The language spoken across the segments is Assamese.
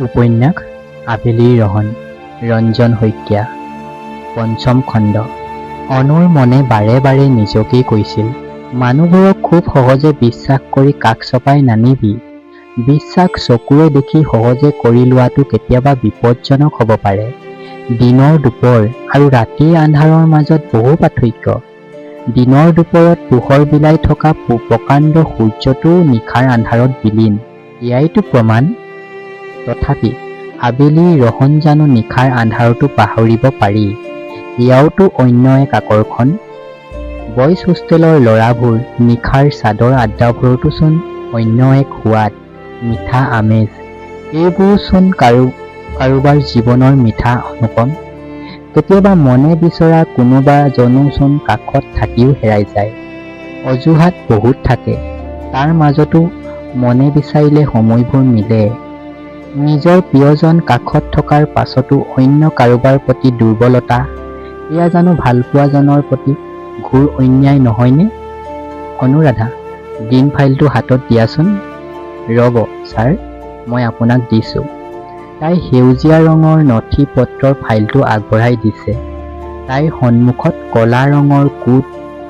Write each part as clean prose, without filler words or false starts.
উপন্যাস আবেলিৰ ৰহণ, ৰঞ্জন শইকীয়া। পঞ্চম খণ্ড। অনুৰ মনে বাৰে বাৰে নিজকেই কৈছিল, মানুহবোৰক খুব সহজে বিশ্বাস কৰি কাষ চপাই নানিবি। বিশ্বাস চকুৰে দেখি সহজে কৰি লোৱাটো কেতিয়াবা বিপদজনক হ'ব পাৰে। দিনৰ দুপৰ আৰু ৰাতিৰ আন্ধাৰৰ মাজত বহু পাৰ্থক্য। দিনৰ দুপৰত পোহৰ বিলাই থকা প্ৰকাণ্ড সূৰ্যটোও নিশাৰ আন্ধাৰত বিলীন, এয়াইতো প্ৰমাণ। তথাপি আবেলিৰ ৰহণ জানো নিশাৰ আন্ধাৰতো পাহৰিব পাৰি, এয়াওতো অন্য এক আকৰ্ষণ। বইজ হোষ্টেলৰ ল'ৰাবোৰ নিশাৰ চাদৰ আড্ডাবোৰতো চোন অন্য এক সোৱাদ, মিঠা আমেজ। এইবোৰো চোন কাৰোবাৰ জীৱনৰ মিঠা অনুপম। কেতিয়াবা মনে বিচৰা কোনোবা জনো চোন কাষত থাকিও হেৰাই যায়। অজুহাত বহুত থাকে, তাৰ মাজতো মনে বিচাৰিলে সময়বোৰ মিলে। নিজৰ প্ৰিয়জন কাষত থকাৰ পাছতো অন্য কাৰোবাৰ প্ৰতি দুৰ্বলতা, এয়া জানো ভালপোৱাজনৰ প্ৰতি ঘোৰ অন্যায় নহয়নে? অনুৰাধা, গ্ৰীণ ফাইলটো হাতত দিয়াচোন। ৰ'ব ছাৰ, মই আপোনাক দিছোঁ। তাই সেউজীয়া ৰঙৰ নথি পত্ৰৰ ফাইলটো আগবঢ়াই দিছে। তাইৰ সন্মুখত কলা ৰঙৰ কোট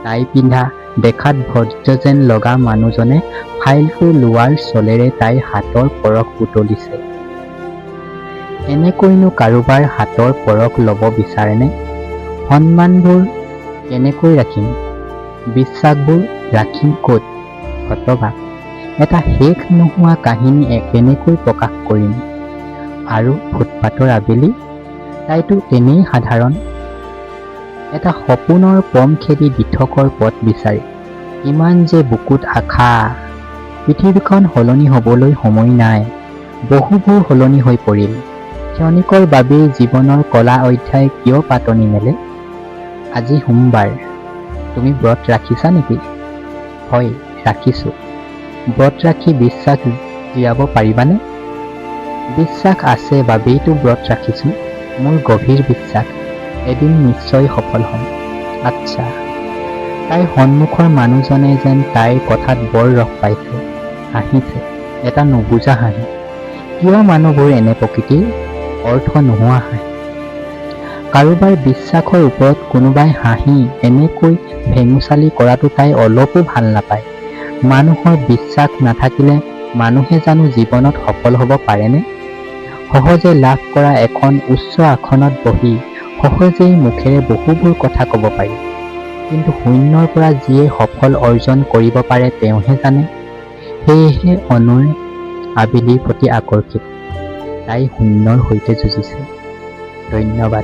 টাই পিন্ধা দেখাত ভদ্ৰ যেন লগা মানুহজনে ফাইলটো লোৱাৰ চলেৰে তাইৰ হাতৰ পৰশ বুটলিছে। এনেকৈনো কাৰোবাৰ হাতৰ পৰশ ল'ব বিচাৰেনে? সন্মানবোৰ কেনেকৈ ৰাখিম? বিশ্বাসবোৰ ৰাখিম ক'ত? হতভাগ। এটা শেষ নোহোৱা কাহিনী কেনেকৈ প্ৰকাশ কৰিম? আৰু ফুটপাতৰ আবেলি, তাইতো তেনেই সাধাৰণ। এটা সপোনৰ পম খেদি দিঠকৰ পথ বিচাৰি, ইমান যে বুকুত আশা। পৃথিৱীখন সলনি হ'বলৈ সময় নাই, বহুবোৰ সলনি হৈ পৰিল। ক্ষণিকৰ বাবেই জীৱনৰ কলা অধ্যায় কিয় পাতনি মেলে? আজি সোমবাৰ, তুমি ব্ৰত ৰাখিছা নেকি? হয়, ৰাখিছোঁ। ব্ৰত ৰাখি বিশ্বাস জীয়াব পাৰিবানে? বিশ্বাস আছে বাবেইতো ব্ৰত ৰাখিছোঁ। মোৰ গভীৰ বিশ্বাস, এদিন নিশ্চয় সফল হ'ম। আচ্ছা। তাইৰ সন্মুখৰ মানুহজনে যেন তাইৰ কথাত বৰ ৰস পাইছে, হাঁহিছে, এটা নুবুজা হাঁহি। কিয় মানুহবোৰ এনে প্ৰকৃতিৰ? অৰ্থ নোহোৱা হাঁহি। কাৰোবাৰ বিশ্বাসৰ ওপৰত কোনোবাই হাঁহি এনেকৈ ভেঙুচালি কৰাটো তাই অলপো ভাল নাপায়। মানুহৰ বিশ্বাস নাথাকিলে মানুহে জানো জীৱনত সফল হ'ব পাৰেনে? সহজে লাভ কৰা এখন উচ্চ আসনত বহি সহজেই মুখেৰে বহুবোৰ কথা ক'ব পাৰি, কিন্তু শূন্যৰ পৰা যিয়ে সফল অৰ্জন কৰিব পাৰে তেওঁহে জানে। সেয়েহে অনুৰ আবেলিৰ প্ৰতি আকৰ্ষিত। তাই শূন্যৰ সৈতে যুঁজিছে। ধন্যবাদ।